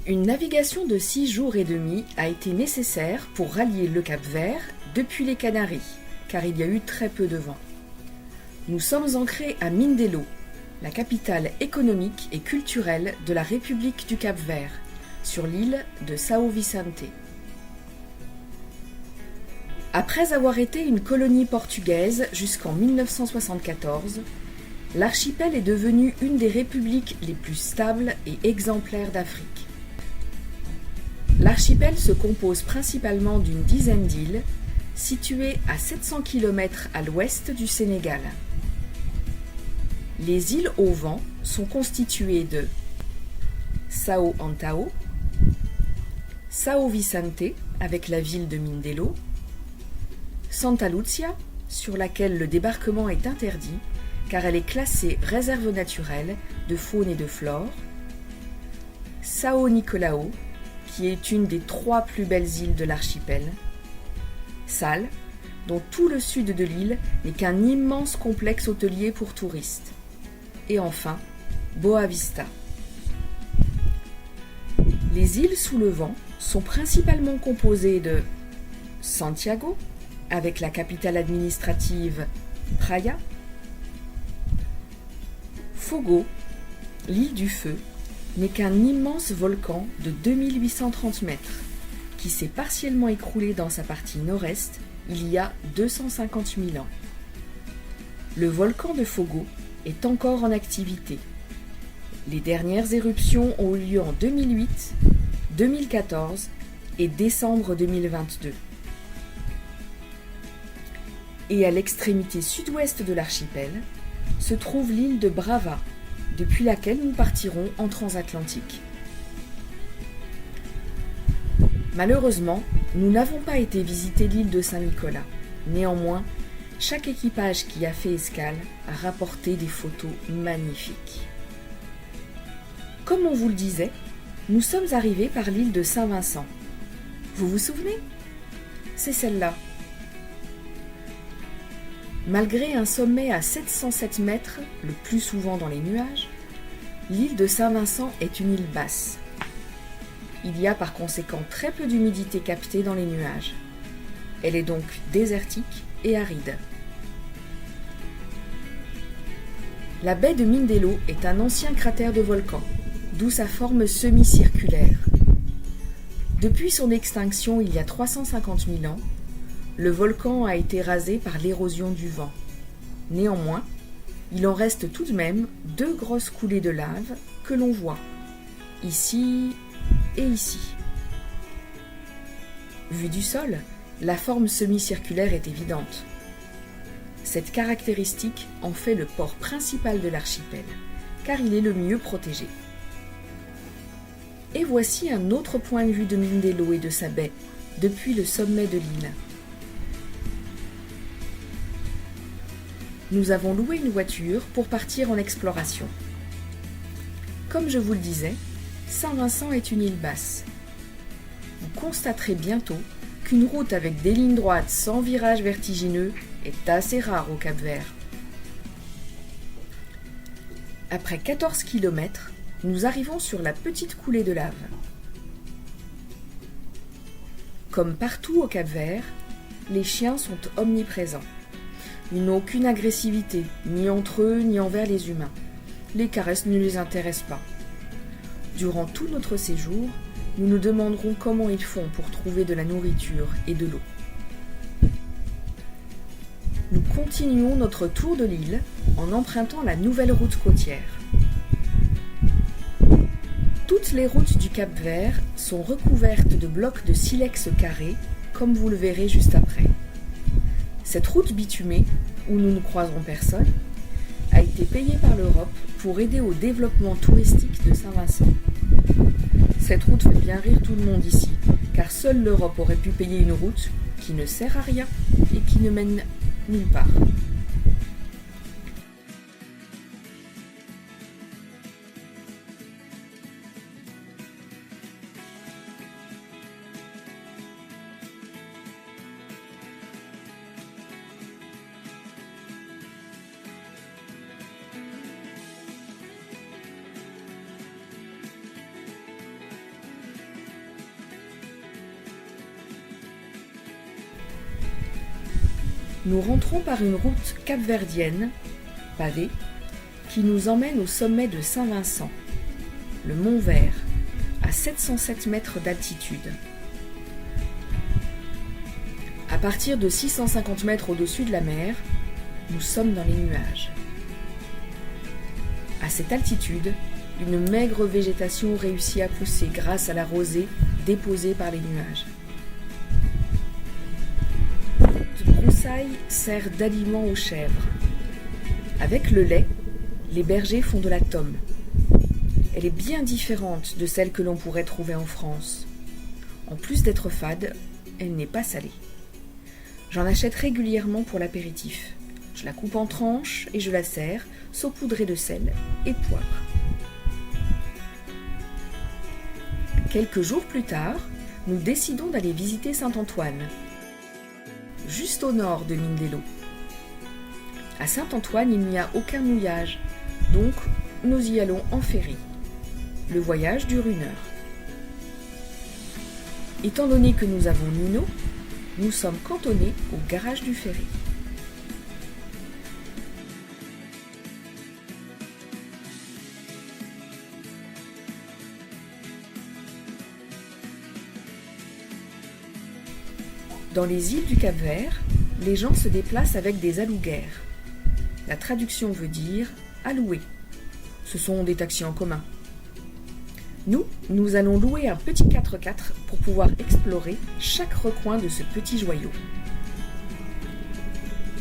Une navigation de 6 jours et demi a été nécessaire pour rallier le Cap-Vert depuis les Canaries, car il y a eu très peu de vent. Nous sommes ancrés à Mindelo, la capitale économique et culturelle de la République du Cap-Vert, sur l'île de São Vicente. Après avoir été une colonie portugaise jusqu'en 1974, l'archipel est devenu une des républiques les plus stables et exemplaires d'Afrique. L'archipel se compose principalement d'une dizaine d'îles, situées à 700 km à l'ouest du Sénégal. Les îles au vent sont constituées de São Antão, São Vicente avec la ville de Mindelo, Santa Lúcia, sur laquelle le débarquement est interdit car elle est classée réserve naturelle de faune et de flore, São Nicolau, qui est une des 3 plus belles îles de l'archipel, Sal, dont tout le sud de l'île n'est qu'un immense complexe hôtelier pour touristes, et enfin Boa Vista. Les îles sous le vent sont principalement composées de Santiago, avec la capitale administrative Praia, Fogo, l'île du Feu, n'est qu'un immense volcan de 2830 mètres, qui s'est partiellement écroulé dans sa partie nord-est il y a 250 000 ans. Le volcan de Fogo est encore en activité. Les dernières éruptions ont eu lieu en 2008, 2014 et décembre 2022. Et à l'extrémité sud-ouest de l'archipel se trouve l'île de Brava, depuis laquelle nous partirons en transatlantique. Malheureusement, nous n'avons pas été visiter l'île de Saint-Nicolas. Néanmoins, chaque équipage qui a fait escale a rapporté des photos magnifiques. Comme on vous le disait, nous sommes arrivés par l'île de Saint-Vincent. Vous vous souvenez ? C'est celle-là. Malgré un sommet à 707 mètres, le plus souvent dans les nuages, l'île de Saint-Vincent est une île basse. Il y a par conséquent très peu d'humidité captée dans les nuages. Elle est donc désertique et aride. La baie de Mindelo est un ancien cratère de volcan, d'où sa forme semi-circulaire. Depuis son extinction il y a 350 000 ans, le volcan a été rasé par l'érosion du vent. Néanmoins, il en reste tout de même 2 grosses coulées de lave que l'on voit, ici et ici. Vue du sol, la forme semi-circulaire est évidente. Cette caractéristique en fait le port principal de l'archipel, car il est le mieux protégé. Et voici un autre point de vue de Mindelo et de sa baie, depuis le sommet de l'île. Nous avons loué une voiture pour partir en exploration. Comme je vous le disais, Saint-Vincent est une île basse. Vous constaterez bientôt qu'une route avec des lignes droites sans virage vertigineux est assez rare au Cap-Vert. Après 14 km, nous arrivons sur la petite coulée de lave. Comme partout au Cap-Vert, les chiens sont omniprésents. Ils n'ont aucune agressivité, ni entre eux, ni envers les humains. Les caresses ne les intéressent pas. Durant tout notre séjour, nous nous demanderons comment ils font pour trouver de la nourriture et de l'eau. Nous continuons notre tour de l'île en empruntant la nouvelle route côtière. Toutes les routes du Cap-Vert sont recouvertes de blocs de silex carrés, comme vous le verrez juste après. Cette route bitumée, où nous ne croiserons personne, a été payée par l'Europe pour aider au développement touristique de Saint-Vincent. Cette route fait bien rire tout le monde ici, car seule l'Europe aurait pu payer une route qui ne sert à rien et qui ne mène nulle part. Nous rentrons par une route capverdienne, pavée, qui nous emmène au sommet de Saint-Vincent, le Mont Vert, à 707 mètres d'altitude. À partir de 650 mètres au-dessus de la mer, nous sommes dans les nuages. À cette altitude, une maigre végétation réussit à pousser grâce à la rosée déposée par les nuages. Cette broussaille sert d'aliment aux chèvres. Avec le lait, les bergers font de la tome. Elle est bien différente de celle que l'on pourrait trouver en France. En plus d'être fade, elle n'est pas salée. J'en achète régulièrement pour l'apéritif. Je la coupe en tranches et je la sers, saupoudrée de sel et de poivre. Quelques jours plus tard, nous décidons d'aller visiter Saint-Antoine, juste au nord de Mindelo. À Saint-Antoine, il n'y a aucun mouillage, donc nous y allons en ferry. Le voyage dure 1 heure. Étant donné que nous avons Nino, nous sommes cantonnés au garage du ferry. Dans les îles du Cap-Vert, les gens se déplacent avec des alouguères. La traduction veut dire « allouer ». Ce sont des taxis en commun. Nous allons louer un petit 4x4 pour pouvoir explorer chaque recoin de ce petit joyau.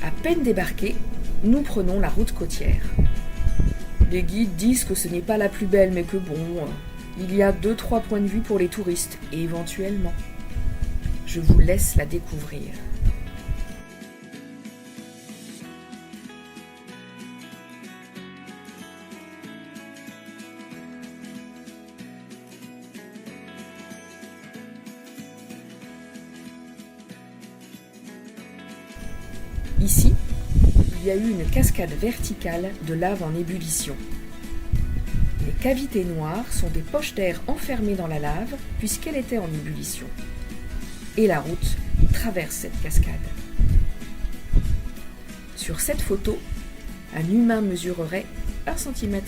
À peine débarqués, nous prenons la route côtière. Les guides disent que ce n'est pas la plus belle, mais que bon, il y a 2-3 points de vue pour les touristes, éventuellement. Je vous laisse la découvrir. Ici, il y a eu une cascade verticale de lave en ébullition. Les cavités noires sont des poches d'air enfermées dans la lave puisqu'elle était en ébullition. Et la route traverse cette cascade. Sur cette photo, un humain mesurerait 1 cm.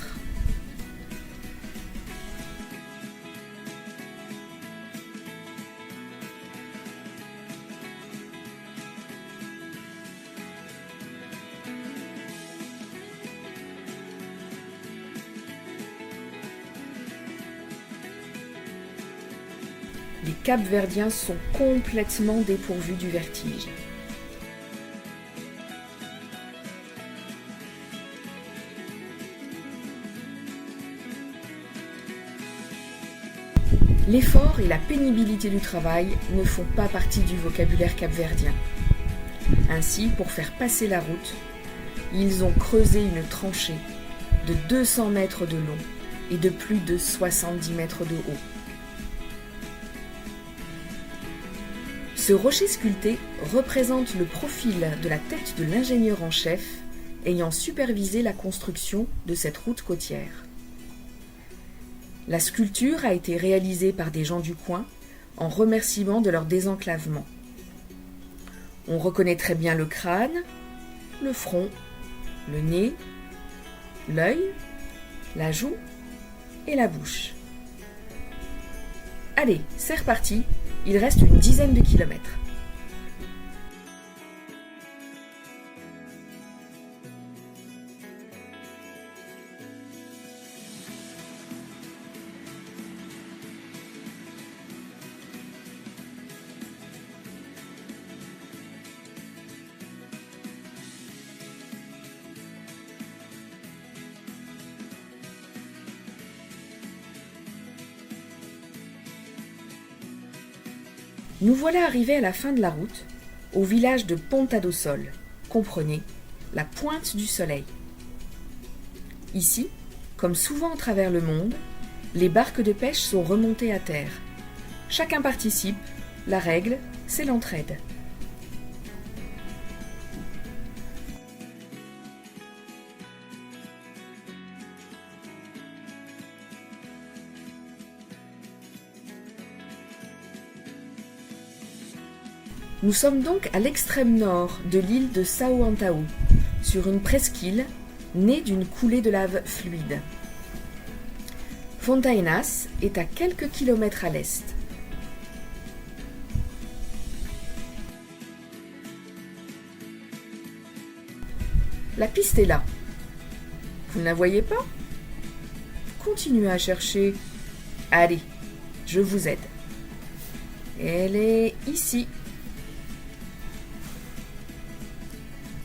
Les Capverdiens sont complètement dépourvus du vertige. L'effort et la pénibilité du travail ne font pas partie du vocabulaire capverdien. Ainsi, pour faire passer la route, ils ont creusé une tranchée de 200 mètres de long et de plus de 70 mètres de haut. Ce rocher sculpté représente le profil de la tête de l'ingénieur en chef ayant supervisé la construction de cette route côtière. La sculpture a été réalisée par des gens du coin en remerciement de leur désenclavement. On reconnaît très bien le crâne, le front, le nez, l'œil, la joue et la bouche. Allez, c'est reparti, il reste une dizaine de kilomètres. Nous voilà arrivés à la fin de la route, au village de Ponta do Sol, comprenez, la pointe du soleil. Ici, comme souvent à travers le monde, les barques de pêche sont remontées à terre. Chacun participe, la règle, c'est l'entraide. Nous sommes donc à l'extrême nord de l'île de Sao Antao, sur une presqu'île née d'une coulée de lave fluide. Fontainhas est à quelques kilomètres à l'est. La piste est là. Vous ne la voyez pas? Continuez à chercher. Allez, je vous aide. Elle est ici.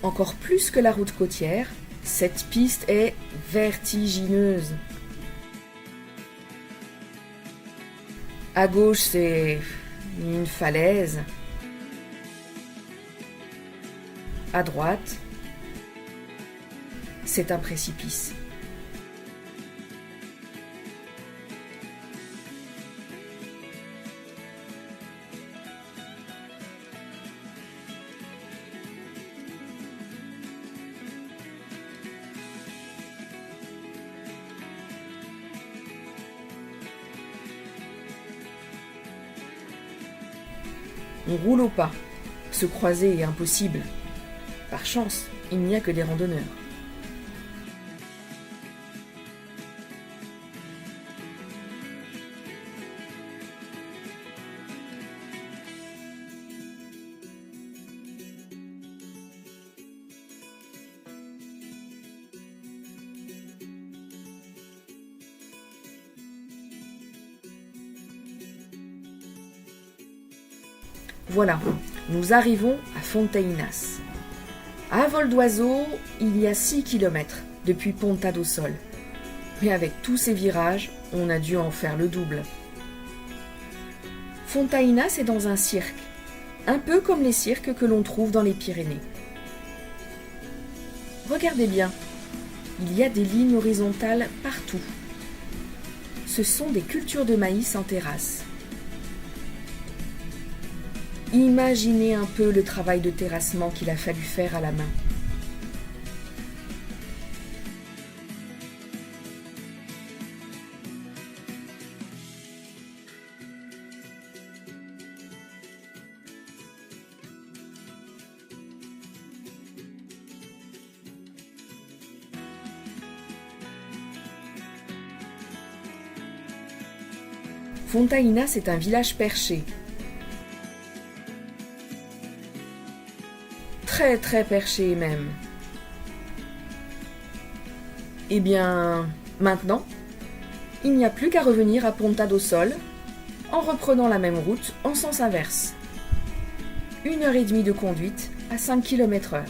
Encore plus que la route côtière, cette piste est vertigineuse. À gauche, c'est une falaise. À droite, c'est un précipice. On roule au pas. Se croiser est impossible. Par chance, il n'y a que des randonneurs. Voilà, nous arrivons à Fontainhas. À vol d'oiseau, il y a 6 km depuis Ponta do Sol. Mais avec tous ces virages, on a dû en faire le double. Fontainhas est dans un cirque, un peu comme les cirques que l'on trouve dans les Pyrénées. Regardez bien, il y a des lignes horizontales partout. Ce sont des cultures de maïs en terrasse. Imaginez un peu le travail de terrassement qu'il a fallu faire à la main. Fontainhas est un village perché. Très très perché même. Eh bien, maintenant, il n'y a plus qu'à revenir à Ponta do Sol en reprenant la même route en sens inverse. 1h30 de conduite à 5 km/h.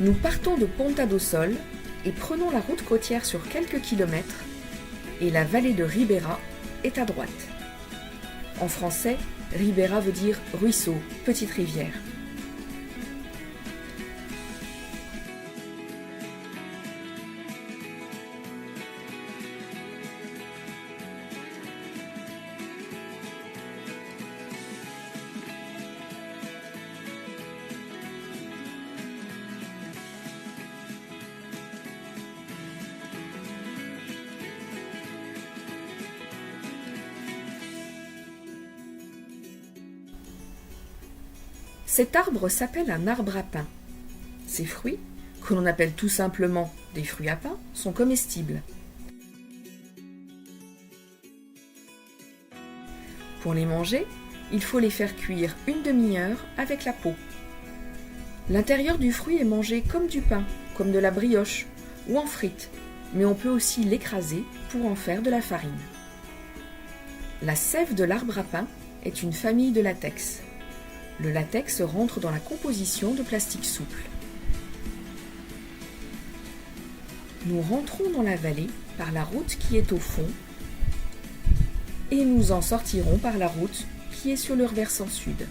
Nous partons de Ponta do Sol et prenons la route côtière sur quelques kilomètres et la vallée de Ribeira est à droite. En français, Ribeira veut dire ruisseau, petite rivière. Cet arbre s'appelle un arbre à pain. Ses fruits, que l'on appelle tout simplement des fruits à pain, sont comestibles. Pour les manger, il faut les faire cuire une demi-heure avec la peau. L'intérieur du fruit est mangé comme du pain, comme de la brioche ou en frites, mais on peut aussi l'écraser pour en faire de la farine. La sève de l'arbre à pain est une famille de latex. Le latex rentre dans la composition de plastique souple. Nous rentrons dans la vallée par la route qui est au fond et nous en sortirons par la route qui est sur leur versant sud.